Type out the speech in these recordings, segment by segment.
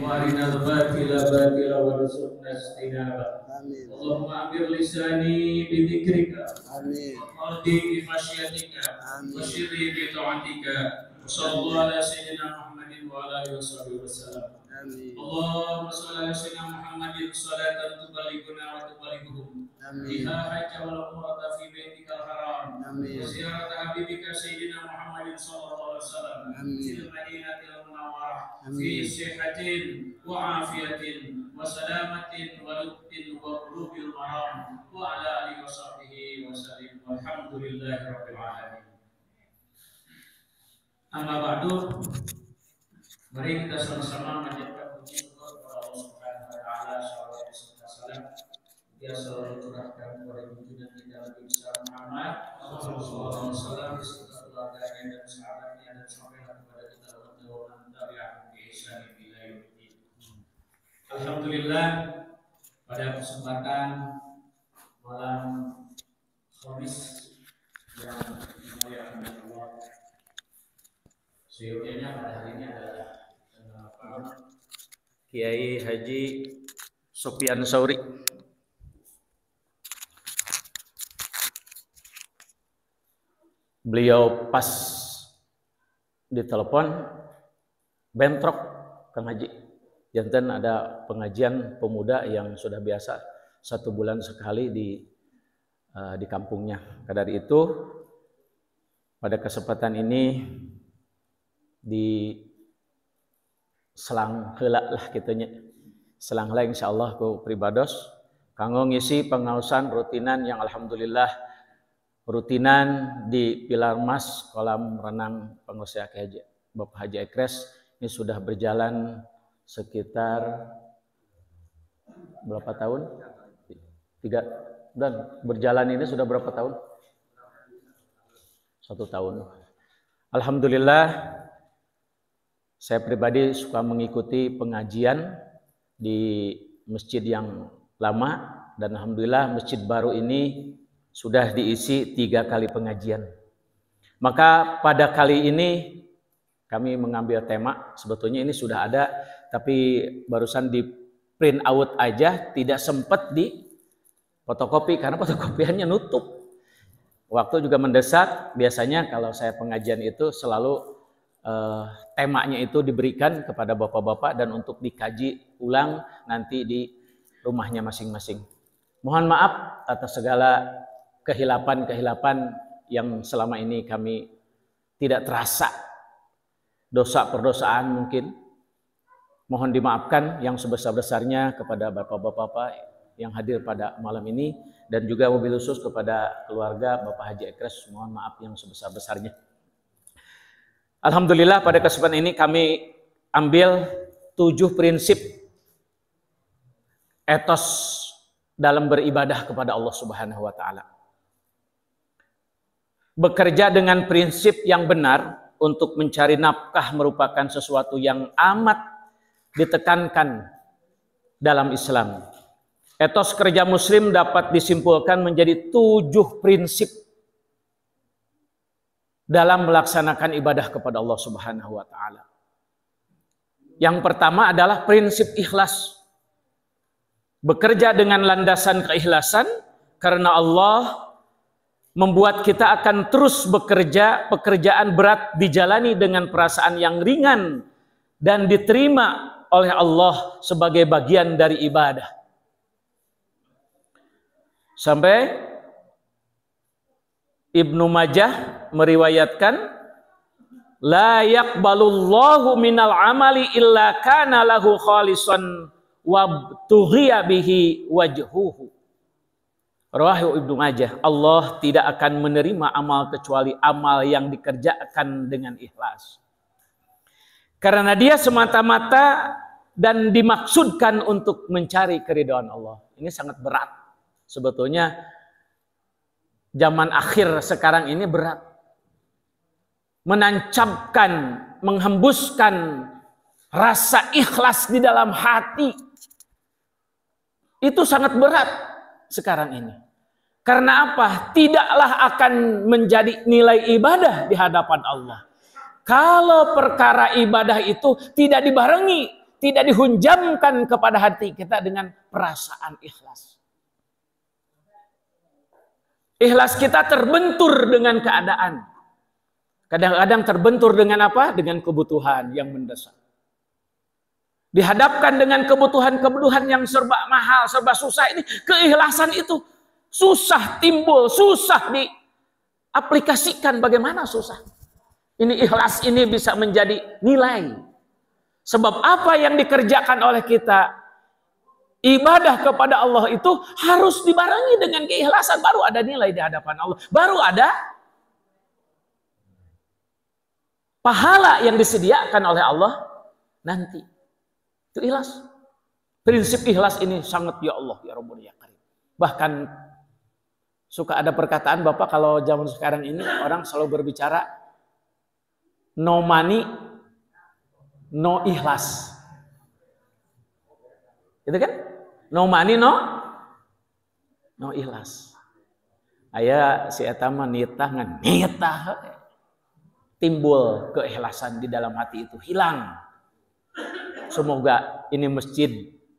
وارنا الباطل باطلا وارزقنا اجتنابه. اللهم أمر لساني بذكرك وقلبي بخشيتك وسري بطاعتك. صلى الله على سيدنا محمد وعلى آله وصحبه وسلم. اللهم صل على سيدنا محمد صلاة تبلغنا وتبلغهم بها حج والعمرة في بيتك الحرام وزيارة حبيبك سيدنا محمد صلى الله عليه وسلم في المدينة المنورة في صحة وعافية وسلامة ولطف وقلوب المرام وعلى آله وصحبه وسلم والحمد لله رب العالمين. Amma ba'du, mari kita sama-sama menjadikan puji syukur kepada Allah Subhanahu wa taala, salawat serta salam dia selalu curahkan kepada junjungan kita Nabi besar Muhammad sallallahu alaihi wasallam beserta keluarganya dan sahabatnya dan sampailah kepada kita orang tabi'in bi ihsan ila yaumil. Alhamdulillah, pada kesempatan malam Khamis yang dimuliakan Allah, suyuhnya pada hari ini adalah Kiai Haji Sofyan Sauri. Beliau pas ditelepon, bentrok Kang Haji. Janten ada pengajian pemuda yang sudah biasa 1 bulan sekali di kampungnya. Dari itu pada kesempatan ini di selang heula lah kitunya. Selang heula insyaallah ku pribados kanggo ngisi pengausan rutinan yang alhamdulillah rutinan di Pilar Mas kolam renang Pengurus Haji Bapak Haji Ekres ini sudah berjalan sekitar berapa tahun? 3 dan berjalan ini sudah berapa tahun? 1 tahun. Alhamdulillah, saya pribadi suka mengikuti pengajian di masjid yang lama dan alhamdulillah masjid baru ini sudah diisi 3 kali pengajian. Maka pada kali ini kami mengambil tema, sebetulnya ini sudah ada tapi barusan di print out aja, tidak sempat di fotokopi karena fotokopiannya nutup. Waktu juga mendesak, biasanya kalau saya pengajian itu selalu temanya itu diberikan kepada bapak-bapak dan untuk dikaji ulang nanti di rumahnya masing-masing. Mohon maaf atas segala kehilapan-kehilapan yang selama ini kami tidak terasa. Dosa perdosaan mungkin. Mohon dimaafkan yang sebesar-besarnya kepada bapak-bapak yang hadir pada malam ini dan juga mobil khusus kepada keluarga Bapak Haji Ekres. Mohon maaf yang sebesar-besarnya. Alhamdulillah pada kesempatan ini kami ambil 7 prinsip etos dalam beribadah kepada Allah Subhanahu wa taala. Bekerja dengan prinsip yang benar untuk mencari nafkah merupakan sesuatu yang amat ditekankan dalam Islam. Etos kerja muslim dapat disimpulkan menjadi 7 prinsip dalam melaksanakan ibadah kepada Allah Subhanahu wa taala. Yang pertama adalah prinsip ikhlas. Bekerja dengan landasan keikhlasan karena Allah membuat kita akan terus bekerja, pekerjaan berat dijalani dengan perasaan yang ringan dan diterima oleh Allah sebagai bagian dari ibadah. Sampai Ibnu Majah meriwayatkan, la yaqbalullahu minal amali illa kana lahu khalisan wabtughiya bihi wajhuhu. Rawahu Ibnu Majah. Allah tidak akan menerima amal kecuali amal yang dikerjakan dengan ikhlas. Karena dia semata-mata dan dimaksudkan untuk mencari keridhaan Allah. Ini sangat berat. Sebetulnya zaman akhir sekarang ini berat. Menancapkan, menghembuskan rasa ikhlas di dalam hati. Itu sangat berat sekarang ini. Karena apa? Tidaklah akan menjadi nilai ibadah di hadapan Allah kalau perkara ibadah itu tidak dibarengi, tidak dihunjamkan kepada hati kita dengan perasaan ikhlas. Ikhlas kita terbentur dengan keadaan. Kadang-kadang terbentur dengan apa? Dengan kebutuhan yang mendesak. Dihadapkan dengan kebutuhan-kebutuhan yang serba mahal, serba susah, ini keikhlasan itu susah timbul, susah diaplikasikan. Bagaimana susah? Ini ikhlas ini bisa menjadi nilai. Sebab apa yang dikerjakan oleh kita, ibadah kepada Allah itu harus dibarengi dengan keikhlasan. Baru ada nilai di hadapan Allah. Baru ada pahala yang disediakan oleh Allah nanti. Itu ikhlas. Prinsip ikhlas ini sangat ya Allah, ya Rabbul ya Karim. Bahkan suka ada perkataan Bapak kalau zaman sekarang ini orang selalu berbicara no money, no ikhlas. Itu kan? No money, no ikhlas. Aya si eta mah nitah ngan nitah. Timbul keikhlasan di dalam hati itu hilang. Semoga ini masjid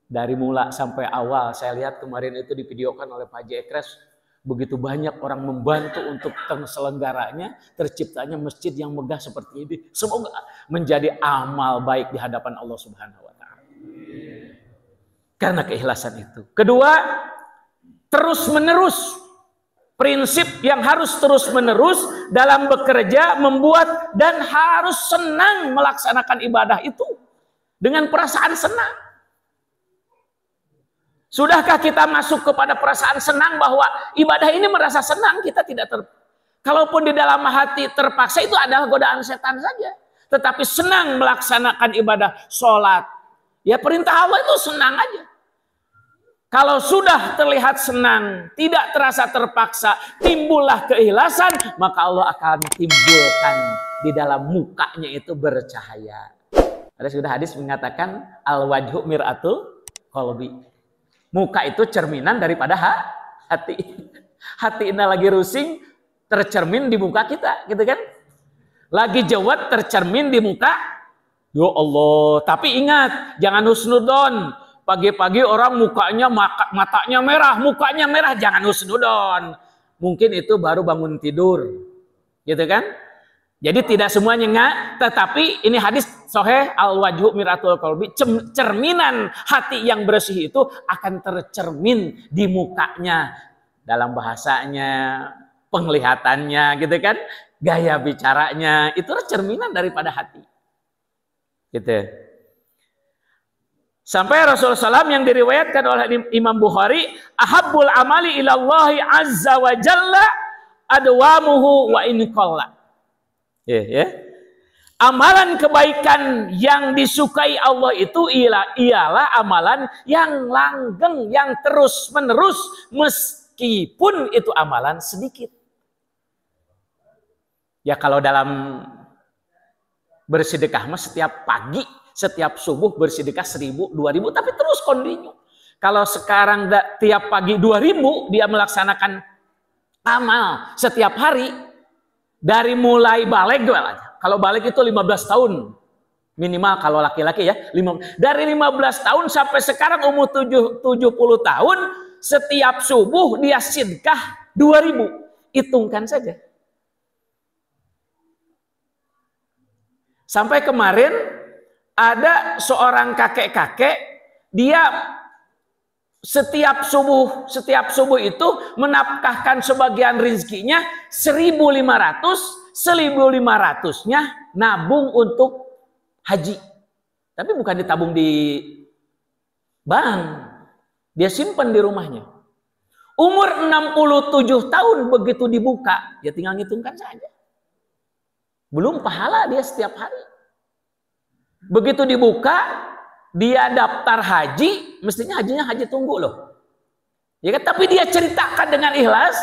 dari mula sampai awal, saya lihat kemarin itu divideokan oleh Pak Jekres, begitu banyak orang membantu untuk terselenggaranya, terciptanya masjid yang megah seperti ini. Semoga menjadi amal baik di hadapan Allah Subhanahu wa taala. Karena keikhlasan itu. Kedua, terus-menerus. Prinsip yang harus terus-menerus dalam bekerja, membuat, dan harus senang melaksanakan ibadah itu. Dengan perasaan senang. Sudahkah kita masuk kepada perasaan senang bahwa ibadah ini merasa senang? Kita tidak kalaupun di dalam hati terpaksa, itu adalah godaan setan saja. Tetapi senang melaksanakan ibadah sholat. Ya perintah Allah itu senang aja. Kalau sudah terlihat senang, tidak terasa terpaksa, timbullah keikhlasan, maka Allah akan timbulkan di dalam mukanya itu bercahaya. Ada sudah hadis mengatakan al-wajhu mir'atul qalbi. Muka itu cerminan daripada hati. Hati ini lagi rusing, tercermin di muka kita, gitu kan? Lagi jawat tercermin di muka. Ya Allah, tapi ingat, jangan husnudon. Pagi-pagi orang matanya merah, jangan husnudon. Mungkin itu baru bangun tidur. Gitu kan? Jadi tidak semuanya enggak, tetapi ini hadis sahih al-wajhu miratul qalbi, cerminan hati yang bersih itu akan tercermin di mukanya, dalam bahasanya, penglihatannya gitu kan, gaya bicaranya, itu cerminan daripada hati. Gitu. Sampai Rasulullah SAW yang diriwayatkan oleh Imam Bukhari, ahabbul amali ilallahi azza wa jalla adwamuhu wa in qalla. Ya. Amalan kebaikan yang disukai Allah itu ialah amalan yang langgeng, yang terus menerus, meskipun itu amalan sedikit. Ya kalau dalam bersedekah mah setiap pagi, setiap subuh bersedekah 1000, 2000, tapi terus kontinu. Kalau sekarang tiap pagi 2000 dia melaksanakan amal setiap hari, dari mulai balik aja. Kalau balik itu 15 tahun minimal kalau laki-laki ya. Dari 15 tahun sampai sekarang umur 70 tahun, setiap subuh dia sedekah 2000. Hitungkan saja. Sampai kemarin ada seorang kakek-kakek, dia setiap subuh itu menafkahkan sebagian rezekinya 1.500, 1.500-nya nabung untuk haji. Tapi bukan ditabung di bank, dia simpan di rumahnya. Umur 67 tahun begitu dibuka, ya tinggal ngitungkan saja. Belum pahala dia setiap hari. Begitu dibuka, dia daftar haji, mestinya hajinya haji tunggu loh. Ya kan? Tapi dia ceritakan dengan ikhlas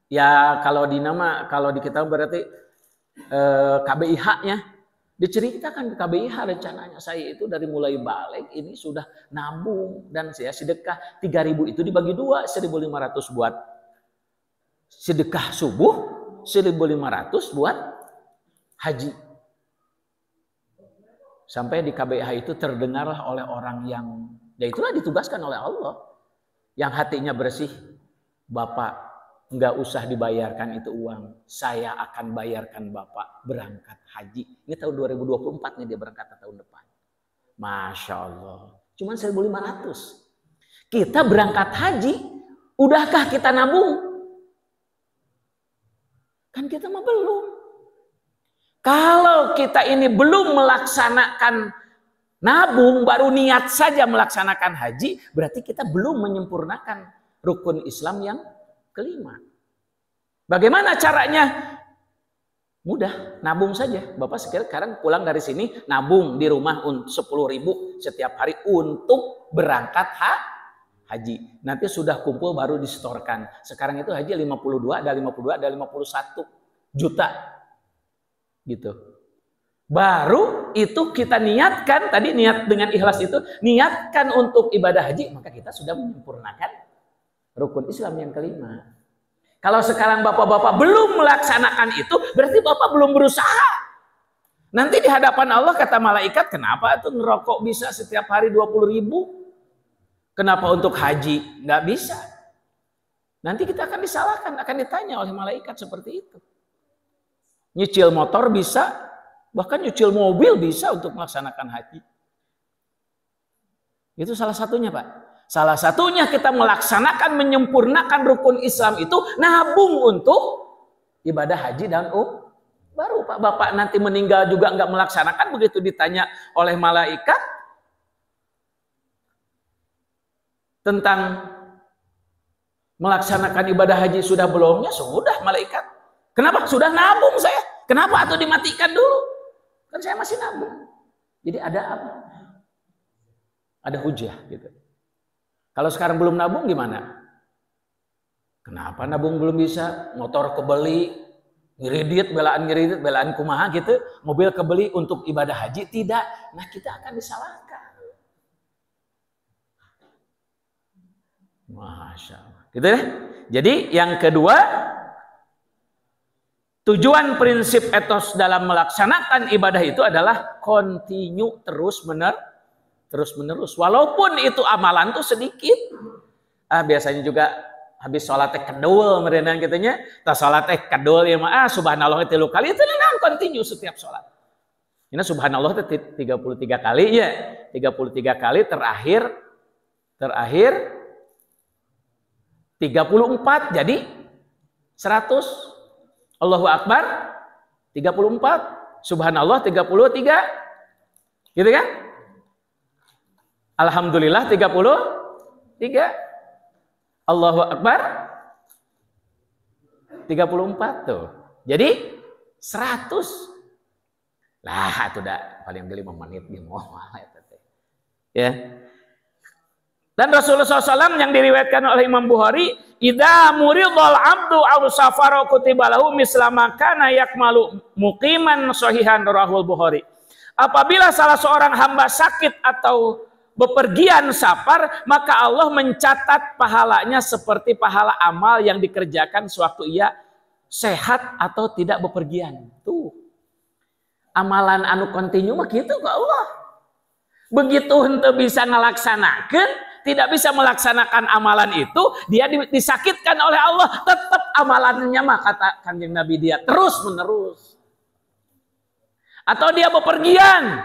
ya kalau di kita berarti KBIH-nya diceritakan ke KBIH rencananya saya itu dari mulai balik ini sudah nabung dan saya sedekah 3.000 itu dibagi 2, 1.500 buat sedekah subuh, 1.500 buat haji. Sampai di KBH itu terdengarlah oleh orang yang, ya itulah ditugaskan oleh Allah, yang hatinya bersih. Bapak, nggak usah dibayarkan itu uang, saya akan bayarkan Bapak berangkat haji. Ini tahun 2024 nih dia berangkat tahun depan. Masya Allah, cuman 1.500. Kita berangkat haji, udahkah kita nabung? Kan kita mah belum. Kalau kita ini belum melaksanakan nabung, baru niat saja melaksanakan haji, berarti kita belum menyempurnakan rukun Islam yang kelima. Bagaimana caranya? Mudah, nabung saja. Bapak sekarang pulang dari sini, nabung di rumah 10.000 setiap hari untuk berangkat haji. Nanti sudah kumpul baru disetorkan. Sekarang itu haji 52, ada 51 juta. Gitu. Baru itu kita niatkan, tadi niat dengan ikhlas itu, niatkan untuk ibadah haji, maka kita sudah menyempurnakan rukun Islam yang kelima. Kalau sekarang bapak-bapak belum melaksanakan itu, berarti bapak belum berusaha. Nanti di hadapan Allah kata malaikat, kenapa tuh ngerokok bisa setiap hari 20.000? Kenapa untuk haji nggak bisa? Nanti kita akan disalahkan, akan ditanya oleh malaikat seperti itu. Nyicil motor bisa, bahkan nyicil mobil bisa untuk melaksanakan haji. Itu salah satunya, Pak. Salah satunya kita melaksanakan, menyempurnakan rukun Islam itu nabung untuk ibadah haji dan baru Pak Bapak nanti meninggal juga nggak melaksanakan, begitu ditanya oleh malaikat tentang melaksanakan ibadah haji sudah belumnya, sudah malaikat. Kenapa? Sudah nabung saya. Kenapa atau dimatikan dulu? Kan saya masih nabung. Jadi ada apa? Ada hujah gitu. Kalau sekarang belum nabung gimana? Kenapa nabung belum bisa? Motor kebeli, ngiridit, belaan kumaha gitu. Mobil kebeli untuk ibadah haji, tidak. Nah kita akan disalahkan. Masya Allah. Gitu deh. Jadi yang kedua, tujuan prinsip etos dalam melaksanakan ibadah itu adalah continue terus-menerus. Walaupun itu amalan tuh sedikit. Biasanya juga habis sholat kedul merenang gitunya. Tas sholat kedul ya subhanallah 3 kali itu kan continue setiap sholat. Ini subhanallah itu 33 kali ya. 33 kali terakhir 34 jadi 100. Allahu Akbar 34, subhanallah 33, gitu kan? Alhamdulillah 33, Allahu Akbar 34 tuh. Jadi 100. Lah itu udah paling 5 menit di moal ya. Dan Rasulullah SAW yang diriwayatkan oleh Imam Bukhari, idza muridul abdu aw safara kutiba lahu mislama kana yakmalu muqiman sahihan, rawahul Bukhari. Apabila salah seorang hamba sakit atau bepergian safar, maka Allah mencatat pahalanya seperti pahala amal yang dikerjakan sewaktu ia sehat atau tidak bepergian. Tuh. Amalan anu kontinu mah gitu ke Allah. Begitu henteu bisa ngalaksanakeun, tidak bisa melaksanakan amalan itu, dia disakitkan oleh Allah, tetap amalannya mah kata Kanjeng Nabi dia terus menerus. Atau dia bepergian,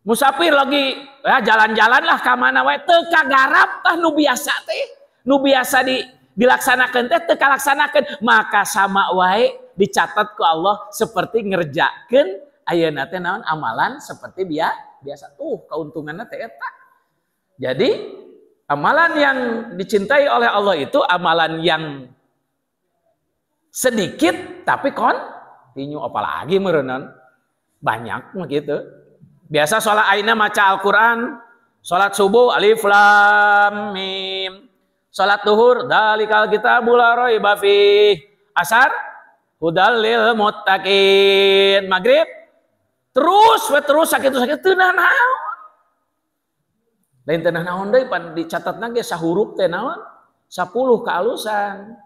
musafir lagi jalan-jalan lah ke mana wae teu kagarap tah nu biasa teh, nu biasa dilaksanakeun teh teu kalaksanakeun, maka sama wae dicatat ku Allah seperti ngerjakeun ayeuna teh naon amalan seperti biasa. Keuntungannya teh eta. Jadi amalan yang dicintai oleh Allah itu amalan yang sedikit tapi kontinu, apalagi meureunan banyak begitu. Biasa sholat aina maca Al-Qur'an, sholat subuh alif lam mim, sholat duhur dalikal kitabul la raiba fih, asar hudal lil muttaqin, maghrib terus sakit teu naon. Lain teh naon deui pan dicatatna ge sahurup teh naon? 10 kealusan.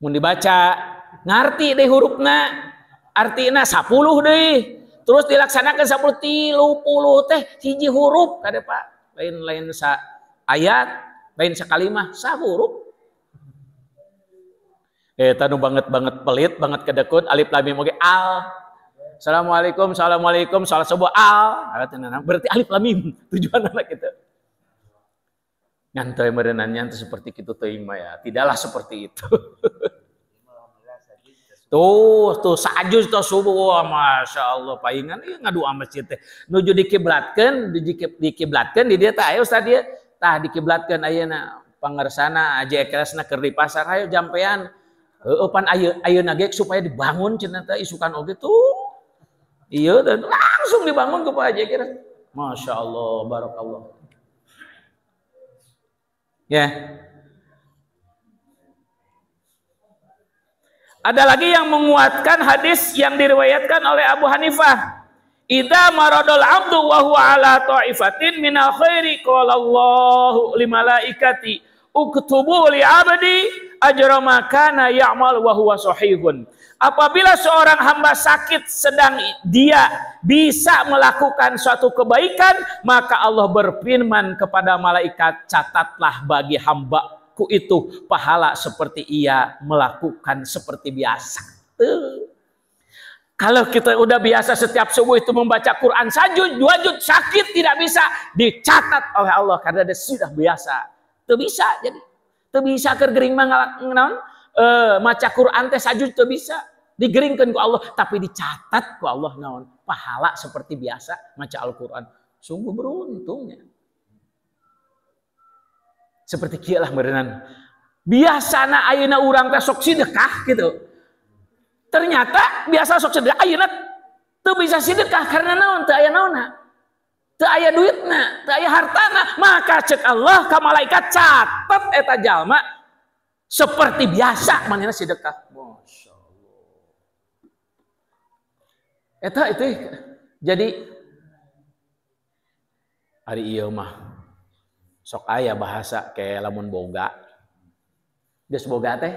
Mun dibaca ngarti deh hurufna. artina 10 deh. Terus dilaksanakan 10 30 teh hiji huruf kada Pak. Lain-lain sa ayat, lain sakalimah sa huruf. Tanu banget pelit, banget kedekut alif lam mim oge al. Assalamualaikum, assalamualaikum, salah sebuah al. Berarti alif lam mim tujuan anak kita. Ngantoy merenannya seperti itu teuing mah ya. Tidaklah seperti itu. Tuh sajus tuh subuh, wah, masya Allah paingan ngadu masjid teh nuju dikiblatkeun di dia teh ayo ustad dia tah dikiblatkeun ayeuna pangarsana aja kelasna keur di pasar ayo jampean pan ayeuna ge supaya dibangun cenah teh isukan oge tuh iya dan langsung dibangun ku Pak Haji kira masya Allah barakallah ya. Ada lagi yang menguatkan hadis yang diriwayatkan oleh Abu Hanifah. Idza maradul abdu wa huwa ala ta'ifatin minal khairi qala Allahu li malaikati uktubu li 'abdi ajra ma kana ya'mal wa huwa sahihun. Apabila seorang hamba sakit sedang dia bisa melakukan suatu kebaikan, maka Allah berfirman kepada malaikat, catatlah bagi hambaku itu pahala seperti ia melakukan seperti biasa. Kalau kita udah biasa setiap subuh itu membaca Quran sajud, 2 juz sakit tidak bisa dicatat oleh Allah karena dia sudah biasa. Itu bisa jadi. Itu bisa kergering naon maca Quran teh sajud itu bisa digeringkan ku Allah tapi dicatat ku Allah naon pahala seperti biasa maca Al-Qur'an. Sungguh beruntungnya. Seperti kieu lah meureunana. Biasana ayeuna urang teh sok sedekah gitu. Ternyata biasa sok sedekah ayeuna teu bisa sedekah karena naon teu aya naonna. Teu aya duitna, teu aya hartana, maka cek Allah ka malaikat catet eta jalma seperti biasa manehna sedekah. Masyaallah. Eta itu jadi hari ieu mah sok aya bahasa kayak lamun boga. Geus boga teh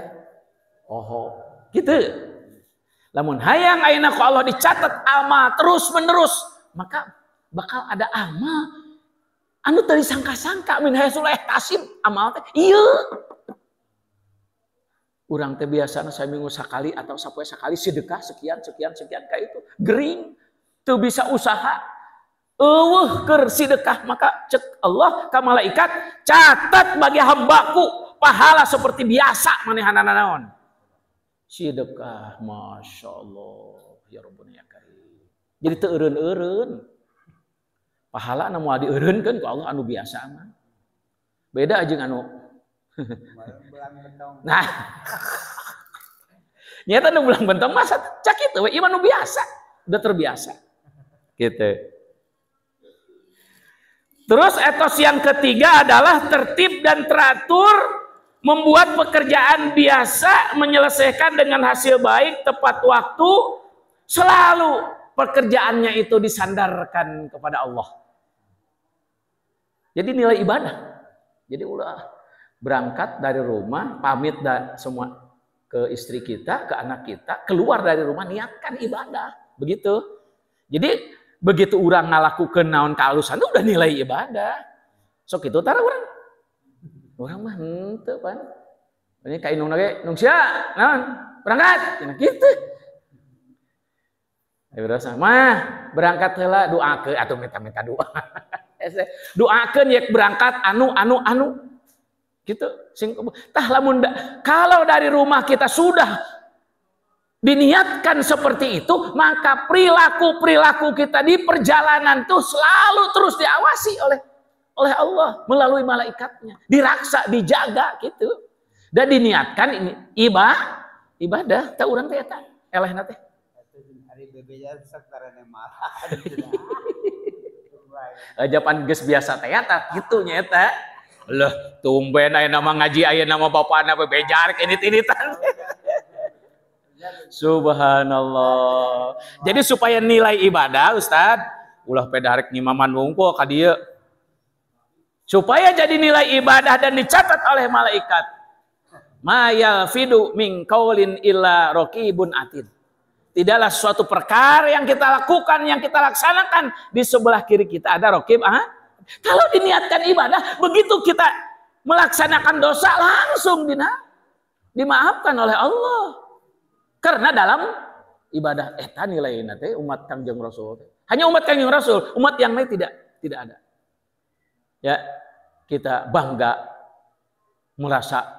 oho, gitu. Lamun hayang ayeuna ku Allah dicatat amal terus-menerus, maka bakal ada amal anu teu disangka-sangka min hayasul ihtasib amal teh ieu. Urang teh biasana saminggu sakali atau sapoe sakali sedekah sekian kayak itu. Gering teu bisa usaha. Eueuh keur sedekah maka cek Allah ka malaikat catat bagi hambaku pahala seperti biasa manehanana naon. Sedekah masyaallah ya Rabbuna ya Karim. Jadi teu eureun-eureun. Pahala anu moal dieureunkeun ku Allah anu biasa mah. Beda jeung anu nah. Nyata anu bulan bentong masa cak kitu we ieu anu biasa, udah terbiasa. Gitu. Terus etos yang ketiga adalah tertib dan teratur, membuat pekerjaan biasa menyelesaikan dengan hasil baik tepat waktu, selalu pekerjaannya itu disandarkan kepada Allah. Jadi nilai ibadah. Jadi ulah berangkat dari rumah, pamit semua ke istri kita, ke anak kita, keluar dari rumah niatkan ibadah. Begitu. Jadi begitu orang ngalakukeun naon kaalusan udah nilai ibadah. Sok kitu tara urang. Urang mah henteu pan. Ini ka indungna ge nung sia naon? Berangkat. Cenah kitu. Ayo berasa mah berangkat heula doakeun atuh minta doa. Doakeun yek berangkat anu gitu. Tah lamun kalau dari rumah kita sudah diniatkan seperti itu, maka perilaku kita di perjalanan tuh selalu terus diawasi oleh Allah melalui malaikatnya, diraksa, dijaga gitu. Dan diniatkan ini ibadah, tak urang teh eta elehna teh. Ari bebeja sok tarane mah. Japan geus biasa teh eta kitu nya eta. Lah tumben aya nama ngaji aya nama bapana bebejar kenit-initan. Subhanallah. Jadi supaya nilai ibadah Ustaz, ulah pedarek ngimaman wungkul ka dieu. Supaya jadi nilai ibadah dan dicatat oleh malaikat. Ma yalfidu min qaulin illa raqibun atid. Tidaklah suatu perkara yang kita lakukan, yang kita laksanakan di sebelah kiri kita ada raqib. Kalau diniatkan ibadah, begitu kita melaksanakan dosa langsung dimaafkan oleh Allah. Karena dalam ibadah nilai nanti umat Kangjeng Rasul. Hanya umat Kangjeng Rasul, umat yang lain tidak ada. Ya, kita bangga merasa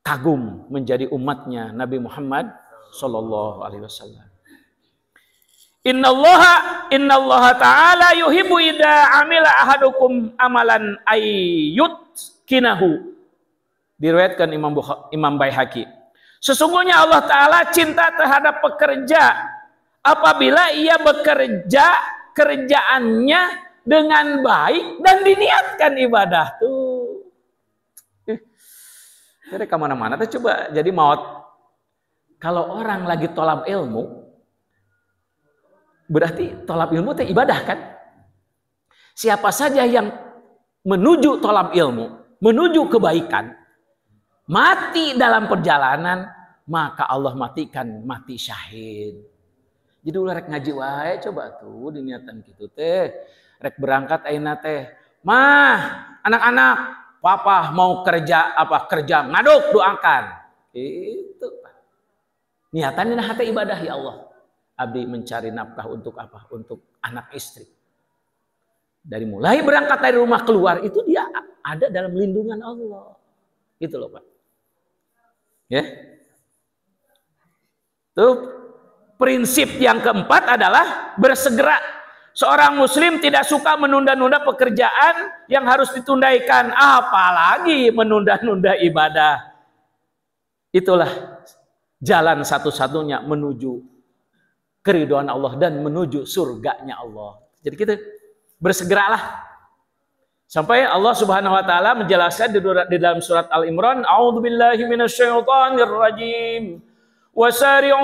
kagum menjadi umatnya Nabi Muhammad sallallahu alaihi wasallam. Innallaha ta'ala yuhibbu idza amila ahadukum amalan ayyutkinahu. Diriwayatkan Imam Baihaqi. Sesungguhnya Allah Ta'ala cinta terhadap pekerja apabila ia bekerja kerjaannya dengan baik dan diniatkan ibadah tuh. Jadi kemana-mana tuh coba jadi maut. Kalau orang lagi tolab ilmu, berarti tolab ilmu itu ibadah kan? Siapa saja yang menuju tolab ilmu, menuju kebaikan, mati dalam perjalanan, maka Allah matikan mati syahid. Jadi ulah rek ngaji wae coba tuh diniatan gitu teh. Rek berangkat ayeuna teh. Mah, anak-anak, papa mau kerja kerja ngaduk doakan. Itu. Niatannya nah hati ibadah ya Allah. Abdi mencari nafkah untuk apa? Untuk anak istri. Dari mulai berangkat dari rumah keluar itu dia ada dalam lindungan Allah. Gitu loh Pak. Ya. Tuh prinsip yang keempat adalah bersegera. Seorang muslim tidak suka menunda-nunda pekerjaan yang harus ditundaikan, apalagi menunda-nunda ibadah. Itulah jalan satu-satunya menuju keridhaan Allah dan menuju surganya Allah. Jadi kita bersegeralah. Sampai Allah Subhanahu wa taala menjelaskan di dalam surat Al-Imran, a'udzubillahi minasyaitonirrajim. Wasari'u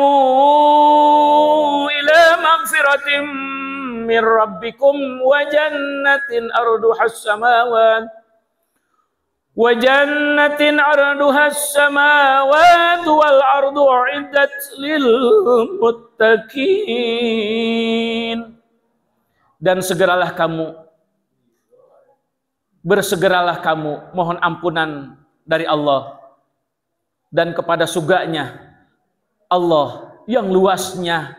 ila maghfiratin min rabbikum wa jannatin arduhas samawati wal ardu uiddat lil muttaqin. Dan bersegeralah kamu mohon ampunan dari Allah dan kepada surganya Allah yang luasnya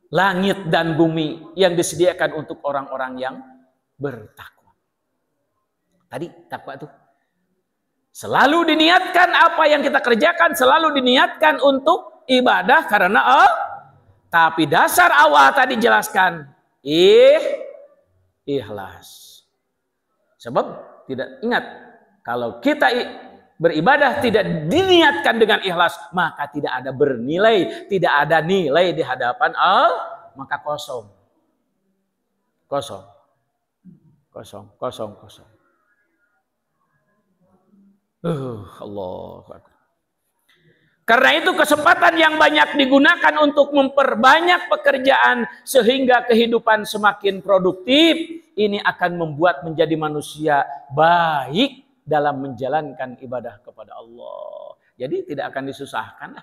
langit dan bumi yang disediakan untuk orang-orang yang bertakwa. Tadi takwa itu selalu diniatkan, apa yang kita kerjakan selalu diniatkan untuk ibadah karena tapi dasar awal tadi jelaskan ikhlas. Sebab tidak ingat kalau kita beribadah tidak diniatkan dengan ikhlas, maka tidak ada bernilai, tidak ada nilai di hadapan Allah, maka kosong. Allahu Akbar. Karena itu kesempatan yang banyak digunakan untuk memperbanyak pekerjaan sehingga kehidupan semakin produktif, ini akan membuat menjadi manusia baik dalam menjalankan ibadah kepada Allah. Jadi tidak akan disusahkan.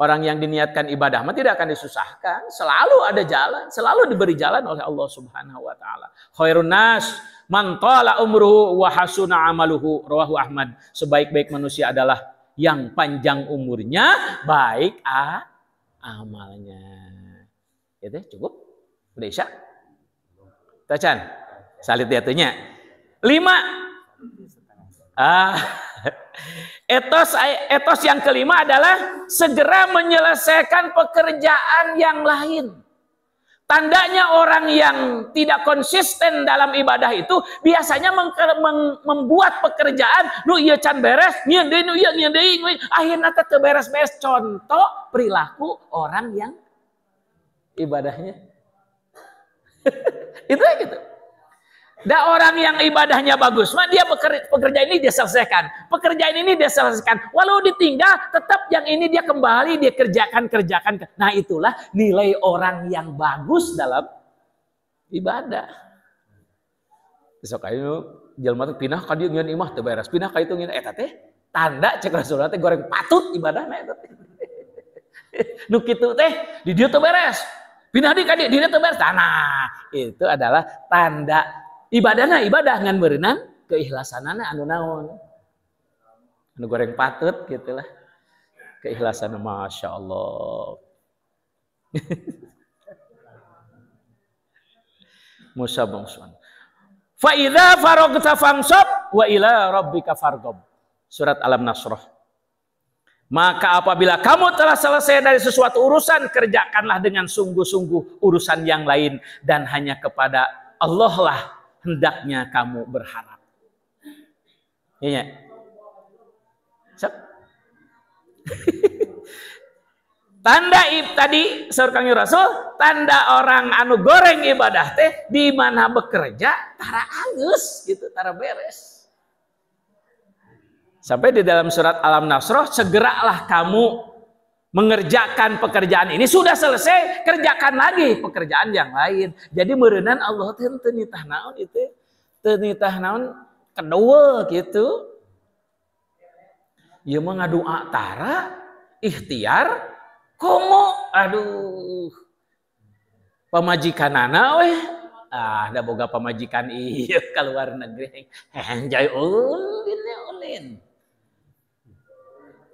Orang yang diniatkan ibadah mah tidak akan disusahkan. Selalu ada jalan, selalu diberi jalan oleh Allah Subhanahu wa taala. Khairun nas man tala umruhu wa hasuna amaluhu, rawahu Ahmad. Sebaik-baik manusia adalah yang panjang umurnya, baik amalnya. Itu cukup? Udah Isya? Tacan. Salit diatunya. 5. Etos yang kelima adalah segera menyelesaikan pekerjaan yang lain. Tandanya orang yang tidak konsisten dalam ibadah itu biasanya membuat pekerjaan nu ieu can beres, nya deui nu ieu nya deui, akhirna teu beres-beres. Contoh perilaku orang yang ibadahnya itu gitu. Dan orang yang ibadahnya bagus, mah dia pekerjaan ini dia selesaikan. Pekerjaan ini dia selesaikan. Walau ditinggal, tetap yang ini dia kembali, dia kerjakan. Nah itulah nilai orang yang bagus dalam ibadah. Besok ayo jelema teh pindah ka dieu ngeun imah teu beres. Pindah ka itu ngeun eta teh tanda cek Rasulullah teh goreng patut ibadahna eta teh. Nu kitu teh di dieu teu beres. Pindah di dieu teu beres. Nah, itu adalah tanda ibadahna ibadah ngan beureunan keikhlasanana anu naon. Anu goreng patut gitulah. Keikhlasan Masya Allah. Musa bangsuan. Fa idza faragta fansab wa ila rabbika farghab. Surat Al-Nasrah. Maka apabila kamu telah selesai dari sesuatu urusan, kerjakanlah dengan sungguh-sungguh urusan yang lain dan hanya kepada Allah lah hendaknya kamu berharap. Iya. Tanda tadi Kang Rasul, tanda orang anu goreng ibadah teh di mana bekerja tara angeus gitu, tara beres. Sampai di dalam surat Al-Nasrah, segeralah kamu mengerjakan pekerjaan ini, sudah selesai kerjakan lagi pekerjaan yang lain. Jadi meureunan Allah teh teu nitah naon itu, teu nitah naon kedua gitu. Ieu mah ngadua tara ikhtiar komo, aduh, pamajikanana weh, da boga pamajikan iya keluar negeri, enjoy ulin.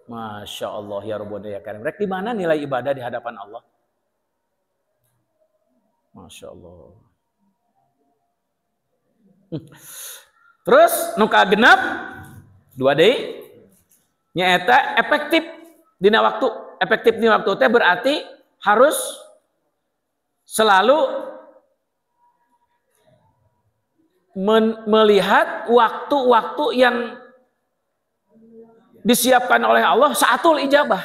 Masya Allah ya Rabbana ya Karim. Rek di mana nilai ibadah di hadapan Allah? Masya Allah. Terus nuka genap 2 deui nyaeta efektif dina waktu. Efektif dina waktu teh berarti harus selalu melihat waktu-waktu yang disiapkan oleh Allah saatul ijabah.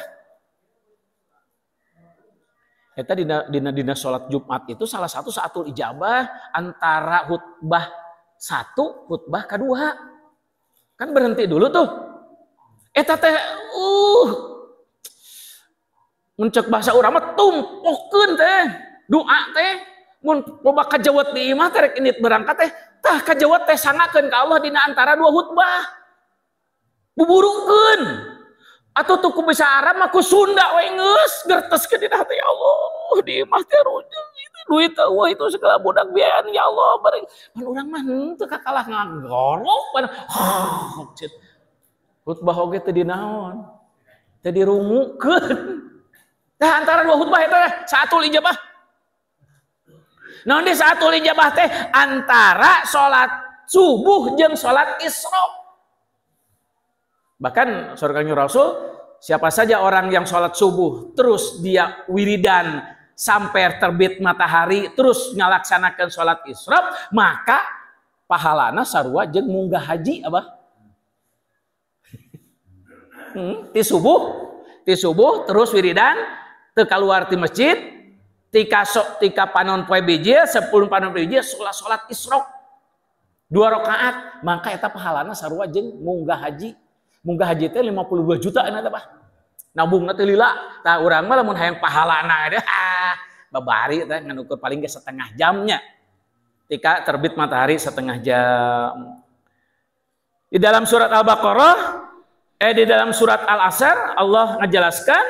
Eta dina salat Jumat itu salah satu saatul ijabah antara khutbah 1 khutbah kedua. Kan berhenti dulu tuh. Eta teh mencek bahasa urang mah tumpokeun teh. Doa teh mun loba kajawat di imah teh rek init berangkat teh tah kajawat teh sangakeun ka Allah dina antara 2 khutbah. Buburukeun atuh tuh ku bisa Arab mah ku Sunda we geus gerteskeun dina hati Allah di imah teh rujung itu duit eueuh itu segala budak biayaan ya Allah bari pan urang mah teu kakalah ngagorok pan khutbah oge teu dinaon teu dirungukeun tah antara 2 khutbah eta saatul ijabah naon di saatul ijabah teh antara salat subuh jeung salat isra. Bahkan Kang Rasul, siapa saja orang yang sholat subuh terus dia wiridan sampai terbit matahari terus ngalaksanakan sholat isra, maka pahalana sarua jeung munggah haji apa? Ti subuh terus wiridan teu kaluar ti masjid tika panon poe biji 10 panon poe biji salat isra 2 rakaat, maka eta pahalana sarua jeung munggah haji. Munggah haji teh 52 juta enak apa? Nabungna teh lila. Tah urang mah lamun hayang pahalana teh babari teh ngan ukur paling ge setengah jamnya. Tika terbit matahari setengah jam. Di dalam surat Al-Baqarah di dalam surat Al-Asr Allah ngajelaskan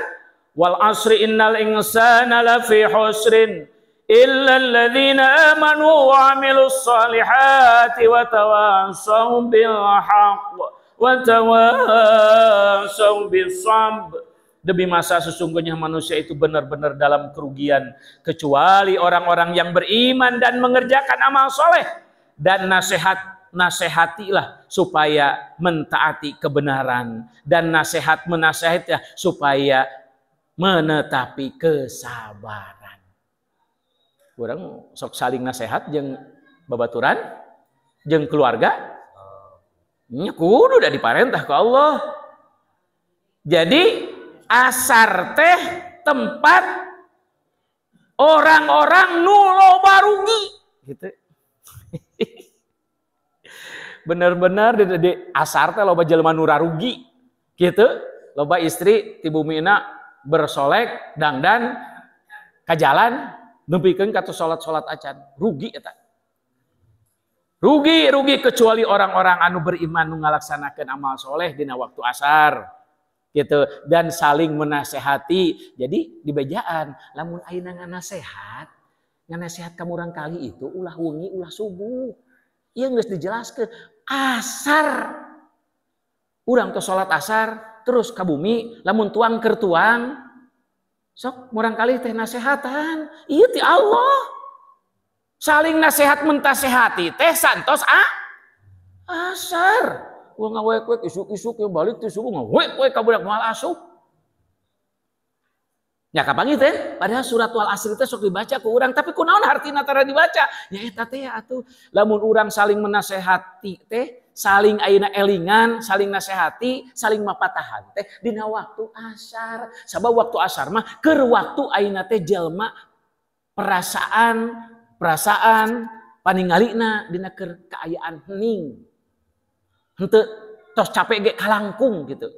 wal asri innal insana lafi husrin illa alladzina amanu wa amilus solihati wa tawassaw bil haqq watawasau bisabr. Demi masa sesungguhnya manusia itu benar-benar dalam kerugian kecuali orang-orang yang beriman dan mengerjakan amal soleh dan nasihatilah supaya mentaati kebenaran dan menasihatilah supaya menetapi kesabaran. Urang sok saling nasihat jeung babaturan jeung keluarga kudu udah diparentah ke Allah. Jadi asar teh tempat orang-orang nu loba rugi gitu. Bener-bener di asar teh loba jelema nu rugi gitu. Loba istri ti bumina bersolek dangdan ka jalan neupikeun ka salat acan. Rugi eta. Rugi kecuali orang-orang anu beriman nu ngalaksanakeun amal soleh dina waktu asar. gitu, dan saling menasehati. Jadi di bejaan lamun ayeuna nganasehat kamu orang kali itu ulah wengi ulah subuh. Ieu geus dijelaskeun asar. Urang ke salat asar terus ka bumi lamun tuang keur tuang sok murang kali teh nasehatan. Ieu ti Allah. Saling nasihat mentasehati teh santos asar. Wah ngawek-wek isuk-isuk yang balik ti subuh ngawek-wek ka budak moal asup. Ya kapan teh? Padahal surat wal asr teh sok dibaca ku urang, tapi kunaon hartina tara dibaca? Ya eta teh atuh lamun urang saling menasehati teh, saling ayeuna elingan, saling nasehati, saling mapatahan teh dina waktu asar. Sabab waktu asar mah keur waktu ayeuna teh jelema perasaan paningalina dina keur kaayaan hening. Henteu tos capek ge kalangkung gitu.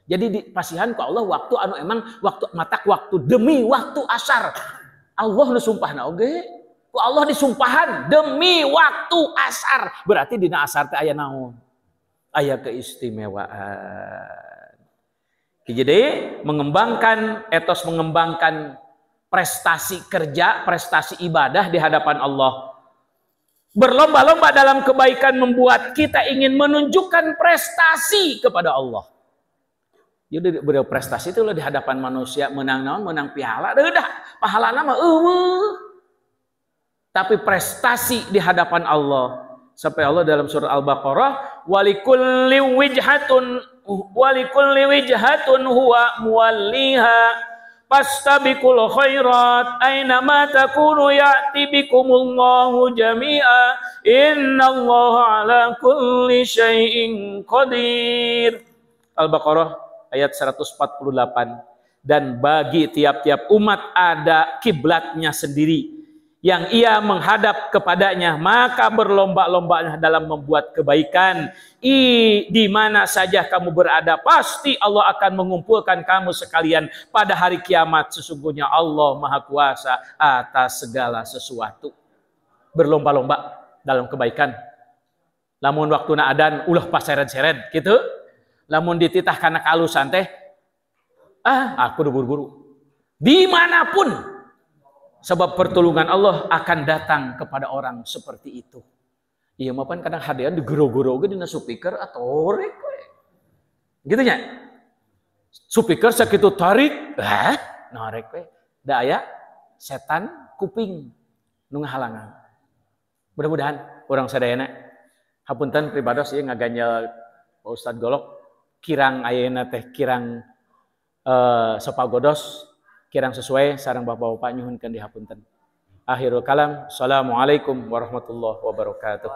Jadi dipasihan ku Allah waktu anu emang waktu matak waktu demi waktu asar. Allah nu sumpahna oge. Ku Allah disumpahan demi waktu asar. Berarti dina asar teh aya naon? Aya keistimewaan. Jadi mengembangkan prestasi kerja, prestasi ibadah di hadapan Allah. Berlomba-lomba dalam kebaikan membuat kita ingin menunjukkan prestasi kepada Allah. Jadi berprestasi itu loh di hadapan manusia, menang naon, menang piala, udah pahala nama tapi prestasi di hadapan Allah. Sampai Allah dalam surah Al-Baqarah, walikulli wijhatun huwa muwalliha fastabiqul khairat aina ma takunu ya'ti bikumullahu jami'a innallaha ala kulli syai'in qadir. Al-Baqarah ayat 148. Dan bagi tiap-tiap umat ada kiblatnya sendiri yang ia menghadap kepadanya, maka berlomba-lomba dalam membuat kebaikan. Di mana saja kamu berada, pasti Allah akan mengumpulkan kamu sekalian pada hari kiamat. Sesungguhnya Allah Maha Kuasa atas segala sesuatu. Berlomba-lomba dalam kebaikan. Lamun waktuna adan ulah paseret-seret gitu. Lamun dititah karena kalusan teh, aku udah buru-buru. Dimanapun, sebab pertolongan Allah akan datang kepada orang seperti itu. Iya mapan kadang hadiah digero-gero ge dina supikeun atau rek we. Gitu nya. Supikeun sakitu tarik, narek we. Da aya setan kuping nu ngahalangan. Mudah-mudahan urang sadayana hapunten pribados ieu ngaganjel Pak Ustad Golok. Kirang ayeuna teh kirang sapagodos kirang sesuai sareng bapak-bapak nyuhunkeun dihapunten. Akhirul kalam. Assalamualaikum warahmatullahi wabarakatuh.